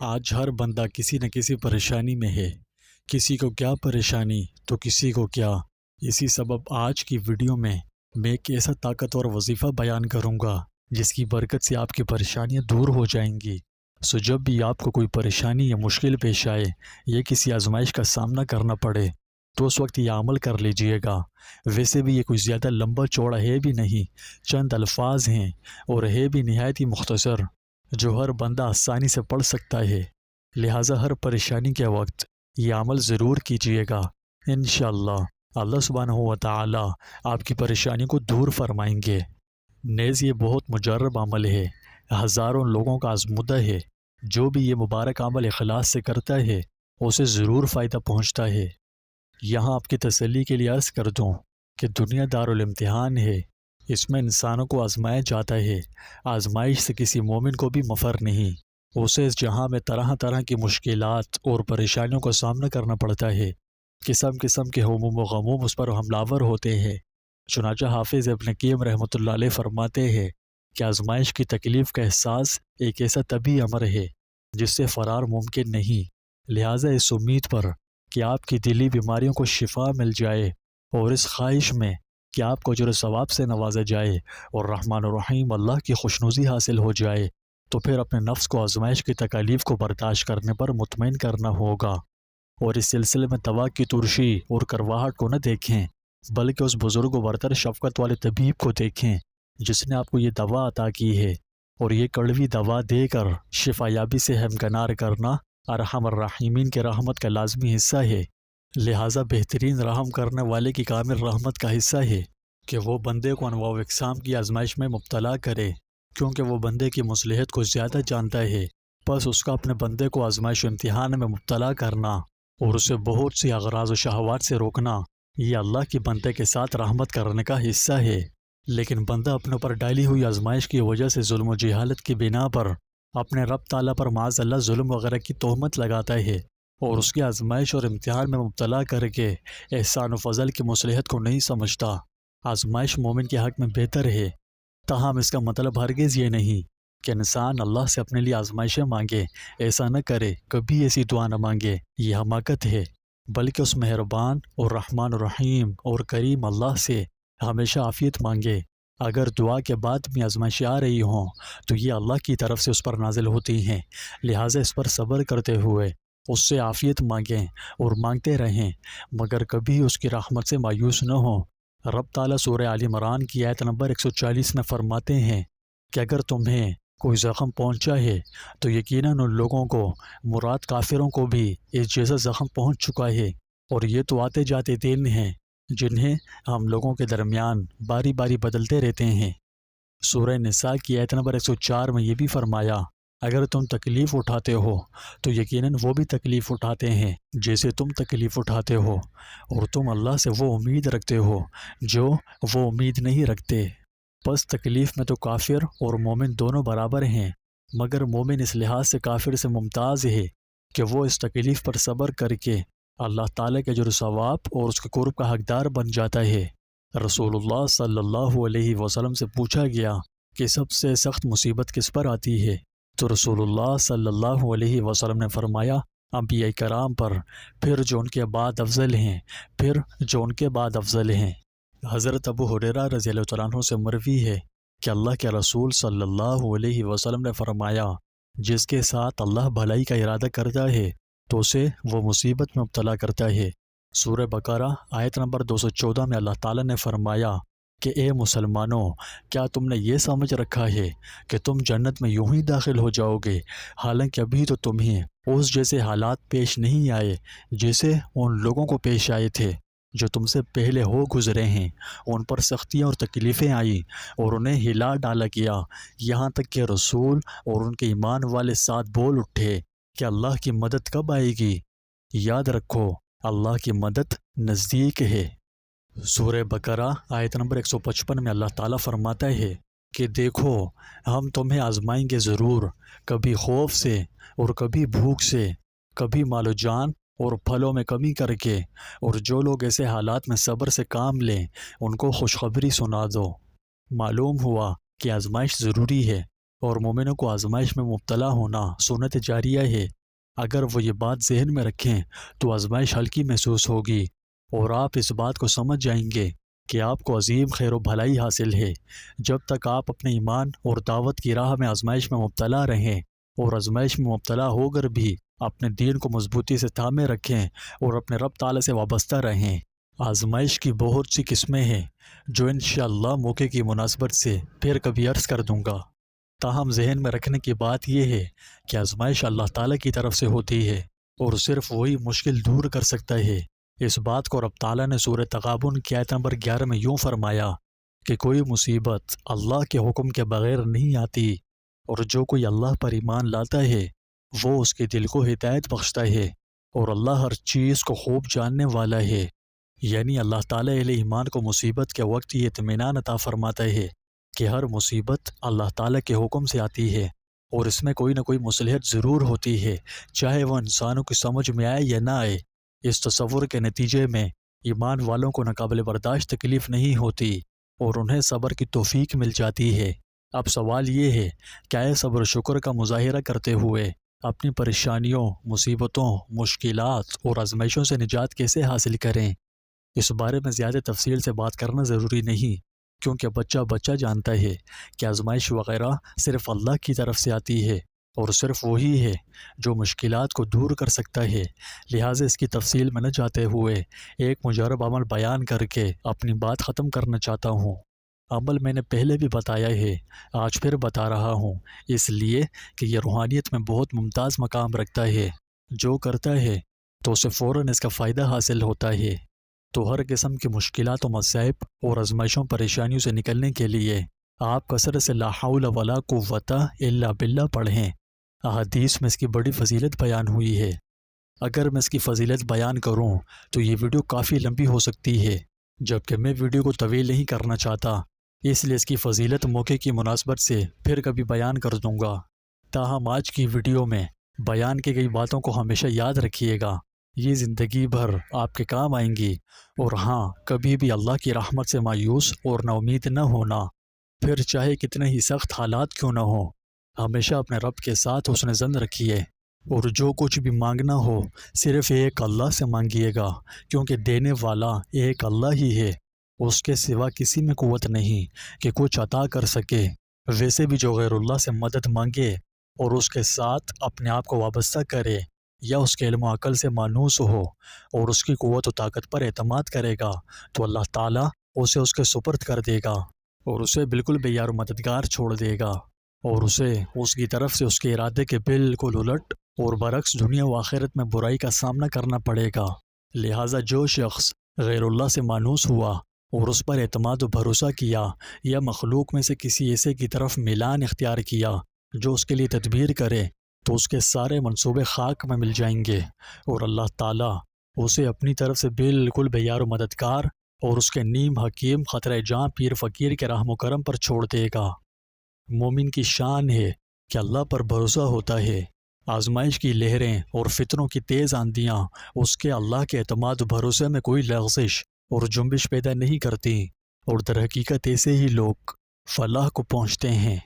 آج ہر بندہ کسی نہ کسی پریشانی میں ہے۔ کسی کو کیا پریشانی تو کسی کو کیا۔ اسی سبب آج کی ویڈیو میں ایک ایسا طاقتور وظیفہ بیان کروں گا جس کی برکت سے آپ کی پریشانیاں دور ہو جائیں گی۔ جب بھی آپ کو کوئی پریشانی یا مشکل پیش آئے یا کسی آزمائش کا سامنا کرنا پڑے تو اس وقت یہ عمل کر لیجئے گا۔ ویسے بھی یہ کوئی زیادہ لمبا چوڑا ہے بھی نہیں، چند الفاظ ہیں اور ہے بھی نہایت ہی مختصر، جو ہر بندہ آسانی سے پڑھ سکتا ہے۔ لہٰذا ہر پریشانی کے وقت یہ عمل ضرور کیجئے گا۔ انشاءاللہ اللہ سبحانہ و تعالی آپ کی پریشانی کو دور فرمائیں گے۔ نیز یہ بہت مجرب عمل ہے، ہزاروں لوگوں کا آزمودہ ہے۔ جو بھی یہ مبارک عمل اخلاص سے کرتا ہے اسے ضرور فائدہ پہنچتا ہے۔ یہاں آپ کی تسلی کے لیے عرض کر دوں کہ دنیا دارالامتحان ہے، اس میں انسانوں کو آزمایا جاتا ہے۔ آزمائش سے کسی مومن کو بھی مفر نہیں، اسے اس جہاں میں طرح طرح کی مشکلات اور پریشانیوں کا سامنا کرنا پڑتا ہے۔ قسم قسم کے ہموم و غموم اس پر حملہ ہوتے ہیں۔ چنانچہ حافظ ابن قیم رحمۃ اللہ علیہ فرماتے ہیں کہ آزمائش کی تکلیف کا احساس ایک ایسا طبی امر ہے جس سے فرار ممکن نہیں۔ لہٰذا اس امید پر کہ آپ کی دلی بیماریوں کو شفا مل جائے اور اس خواہش میں کہ آپ کو اجر و ثواب سے نوازا جائے اور رحمان الرحیم اللہ کی خوشنودی حاصل ہو جائے، تو پھر اپنے نفس کو آزمائش کی تکالیف کو برداشت کرنے پر مطمئن کرنا ہوگا، اور اس سلسلے میں دوا کی ترشی اور کرواہٹ کو نہ دیکھیں بلکہ اس بزرگ و برتر شفقت والے طبیب کو دیکھیں جس نے آپ کو یہ دوا عطا کی ہے، اور یہ کڑوی دوا دے کر شفا یابی سے ہمکنار کرنا ارحم الراحمین کے رحمت کا لازمی حصہ ہے۔ لہٰذا بہترین رحم کرنے والے کی کامل رحمت کا حصہ ہے کہ وہ بندے کو انواع و اقسام کی آزمائش میں مبتلا کرے، کیونکہ وہ بندے کی مصلحت کو زیادہ جانتا ہے۔ پس اس کا اپنے بندے کو آزمائش و امتحان میں مبتلا کرنا اور اسے بہت سی اغراض و شہوات سے روکنا، یہ اللہ کی بندے کے ساتھ رحمت کرنے کا حصہ ہے۔ لیکن بندہ اپنے اوپر ڈالی ہوئی آزمائش کی وجہ سے ظلم و جہالت کی بنا پر اپنے رب تعالیٰ پر معاذ اللہ ظلم وغیرہ کی تہمت لگاتا ہے، اور اس کی آزمائش اور امتحان میں مبتلا کر کے احسان و فضل کی مصلحت کو نہیں سمجھتا۔ آزمائش مومن کے حق میں بہتر ہے، تاہم اس کا مطلب ہرگز یہ نہیں کہ انسان اللہ سے اپنے لیے آزمائشیں مانگے۔ ایسا نہ کرے، کبھی ایسی دعا نہ مانگے، یہ حماقت ہے، بلکہ اس مہربان اور رحمان الرحیم اور کریم اللہ سے ہمیشہ عافیت مانگے۔ اگر دعا کے بعد بھی آزمائشیں آ رہی ہوں تو یہ اللہ کی طرف سے اس پر نازل ہوتی ہیں، لہٰذا اس پر صبر کرتے ہوئے اس سے عافیت مانگیں اور مانگتے رہیں، مگر کبھی اس کی رحمت سے مایوس نہ ہوں۔ رب تعالیٰ سورہ آل عمران کی آیت نمبر 140 میں فرماتے ہیں کہ اگر تمہیں کوئی زخم پہنچا ہے تو یقیناً ان لوگوں کو، مراد کافروں کو بھی اس جیسا زخم پہنچ چکا ہے، اور یہ تو آتے جاتے دن ہیں جنہیں ہم لوگوں کے درمیان باری باری بدلتے رہتے ہیں۔ سورہ نساء کی آیت نمبر 104 میں یہ بھی فرمایا، اگر تم تکلیف اٹھاتے ہو تو یقیناً وہ بھی تکلیف اٹھاتے ہیں جیسے تم تکلیف اٹھاتے ہو، اور تم اللہ سے وہ امید رکھتے ہو جو وہ امید نہیں رکھتے۔ پس تکلیف میں تو کافر اور مومن دونوں برابر ہیں، مگر مومن اس لحاظ سے کافر سے ممتاز ہے کہ وہ اس تکلیف پر صبر کر کے اللہ تعالیٰ کے اجر و ثواب اور اس کے قرب کا حقدار بن جاتا ہے۔ رسول اللہ صلی اللہ علیہ وسلم سے پوچھا گیا کہ سب سے سخت مصیبت کس پر آتی ہے، تو رسول اللہ صلی اللہ علیہ وسلم نے فرمایا انبیاء کرام پر، پھر جو ان کے بعد افضل ہیں، پھر جو ان کے بعد افضل ہیں۔ حضرت ابو ہریرہ رضی اللہ تعالیٰ عنہ سے مروی ہے کہ اللہ کے رسول صلی اللہ علیہ وسلم نے فرمایا، جس کے ساتھ اللہ بھلائی کا ارادہ کرتا ہے تو اسے وہ مصیبت میں مبتلا کرتا ہے۔ سورہ بقرہ آیت نمبر 214 میں اللہ تعالیٰ نے فرمایا کہ اے مسلمانوں، کیا تم نے یہ سمجھ رکھا ہے کہ تم جنت میں یوں ہی داخل ہو جاؤ گے، حالانکہ ابھی تو تمہیں اس جیسے حالات پیش نہیں آئے جیسے ان لوگوں کو پیش آئے تھے جو تم سے پہلے ہو گزرے ہیں۔ ان پر سختیاں اور تکلیفیں آئیں اور انہیں ہلا ڈالا گیا، یہاں تک کہ رسول اور ان کے ایمان والے ساتھ بول اٹھے کہ اللہ کی مدد کب آئے گی؟ یاد رکھو، اللہ کی مدد نزدیک ہے۔ سورہ بقرہ آیت نمبر 155 میں اللہ تعالیٰ فرماتا ہے کہ دیکھو، ہم تمہیں آزمائیں گے ضرور، کبھی خوف سے اور کبھی بھوک سے، کبھی مال و جان اور پھلوں میں کمی کر کے، اور جو لوگ ایسے حالات میں صبر سے کام لیں ان کو خوشخبری سنا دو۔ معلوم ہوا کہ آزمائش ضروری ہے، اور مومنوں کو آزمائش میں مبتلا ہونا سنت جاریہ ہے۔ اگر وہ یہ بات ذہن میں رکھیں تو آزمائش ہلکی محسوس ہوگی اور آپ اس بات کو سمجھ جائیں گے کہ آپ کو عظیم خیر و بھلائی حاصل ہے۔ جب تک آپ اپنے ایمان اور دعوت کی راہ میں آزمائش میں مبتلا رہیں اور آزمائش میں مبتلا ہو کر بھی اپنے دین کو مضبوطی سے تھامے رکھیں اور اپنے رب تعالیٰ سے وابستہ رہیں۔ آزمائش کی بہت سی قسمیں ہیں جو انشاءاللہ موقع کی مناسبت سے پھر کبھی عرض کر دوں گا۔ تاہم ذہن میں رکھنے کی بات یہ ہے کہ آزمائش اللہ تعالیٰ کی طرف سے ہوتی ہے اور صرف وہی مشکل دور کر سکتا ہے۔ اس بات کو رب تعالیٰ نے سورہ تغابن کی آیت نمبر 11 میں یوں فرمایا کہ کوئی مصیبت اللہ کے حکم کے بغیر نہیں آتی، اور جو کوئی اللہ پر ایمان لاتا ہے وہ اس کے دل کو ہدایت بخشتا ہے، اور اللہ ہر چیز کو خوب جاننے والا ہے۔ یعنی اللہ تعالیٰ اہل ایمان کو مصیبت کے وقت یہ اطمینان عطا فرماتا ہے کہ ہر مصیبت اللہ تعالیٰ کے حکم سے آتی ہے اور اس میں کوئی نہ کوئی مصلحت ضرور ہوتی ہے، چاہے وہ انسانوں کی سمجھ میں آئے یا نہ آئے۔ اس تصور کے نتیجے میں ایمان والوں کو ناقابل برداشت تکلیف نہیں ہوتی اور انہیں صبر کی توفیق مل جاتی ہے۔ اب سوال یہ ہے کہ آئے صبر و شکر کا مظاہرہ کرتے ہوئے اپنی پریشانیوں، مصیبتوں، مشکلات اور آزمائشوں سے نجات کیسے حاصل کریں؟ اس بارے میں زیادہ تفصیل سے بات کرنا ضروری نہیں، کیونکہ بچہ جانتا ہے کہ آزمائش وغیرہ صرف اللہ کی طرف سے آتی ہے اور صرف وہی ہے جو مشکلات کو دور کر سکتا ہے۔ لہٰذا اس کی تفصیل میں نہ جاتے ہوئے ایک مجرب عمل بیان کر کے اپنی بات ختم کرنا چاہتا ہوں۔ عمل میں نے پہلے بھی بتایا ہے، آج پھر بتا رہا ہوں، اس لیے کہ یہ روحانیت میں بہت ممتاز مقام رکھتا ہے۔ جو کرتا ہے تو اسے فوراً اس کا فائدہ حاصل ہوتا ہے۔ تو ہر قسم کی مشکلات و مصائب اور آزمائشوں پریشانیوں سے نکلنے کے لیے آپ کثرت سے لا حول ولا قوت الا باللہ پڑھیں۔ احادیث میں اس کی بڑی فضیلت بیان ہوئی ہے۔ اگر میں اس کی فضیلت بیان کروں تو یہ ویڈیو کافی لمبی ہو سکتی ہے، جبکہ میں ویڈیو کو طویل نہیں کرنا چاہتا، اس لیے اس کی فضیلت موقع کی مناسبت سے پھر کبھی بیان کر دوں گا۔ تاہم آج کی ویڈیو میں بیان کی گئی باتوں کو ہمیشہ یاد رکھیے گا، یہ زندگی بھر آپ کے کام آئیں گی۔ اور ہاں، کبھی بھی اللہ کی رحمت سے مایوس اور نا امید نہ ہونا، پھر چاہے کتنے ہی سخت حالات کیوں نہ ہوں۔ ہمیشہ اپنے رب کے ساتھ حسن ظن رکھیے، اور جو کچھ بھی مانگنا ہو صرف ایک اللہ سے مانگیے گا، کیونکہ دینے والا ایک اللہ ہی ہے، اس کے سوا کسی میں قوت نہیں کہ کچھ عطا کر سکے۔ ویسے بھی جو غیر اللہ سے مدد مانگے اور اس کے ساتھ اپنے آپ کو وابستہ کرے یا اس کے علم و عقل سے مانوس ہو اور اس کی قوت و طاقت پر اعتماد کرے گا تو اللہ تعالیٰ اسے اس کے سپرد کر دے گا اور اسے بالکل بے یار و مددگار چھوڑ دے گا، اور اسے اس کی طرف سے اس کے ارادے کے بالکل الٹ اور برعکس دنیا و آخرت میں برائی کا سامنا کرنا پڑے گا۔ لہٰذا جو شخص غیر اللہ سے مانوس ہوا اور اس پر اعتماد و بھروسہ کیا یا مخلوق میں سے کسی ایسے کی طرف میلان اختیار کیا جو اس کے لیے تدبیر کرے، تو اس کے سارے منصوبے خاک میں مل جائیں گے اور اللہ تعالیٰ اسے اپنی طرف سے بالکل بے یار و مددگار اور اس کے نیم حکیم خطرہ جاں پیر فقیر کے رحم و کرم پر چھوڑ دے گا۔ مومن کی شان ہے کہ اللہ پر بھروسہ ہوتا ہے۔ آزمائش کی لہریں اور فتنوں کی تیز آندیاں اس کے اللہ کے اعتماد و بھروسے میں کوئی لغزش اور جنبش پیدا نہیں کرتی، اور در حقیقت ایسے ہی لوگ فلاح کو پہنچتے ہیں۔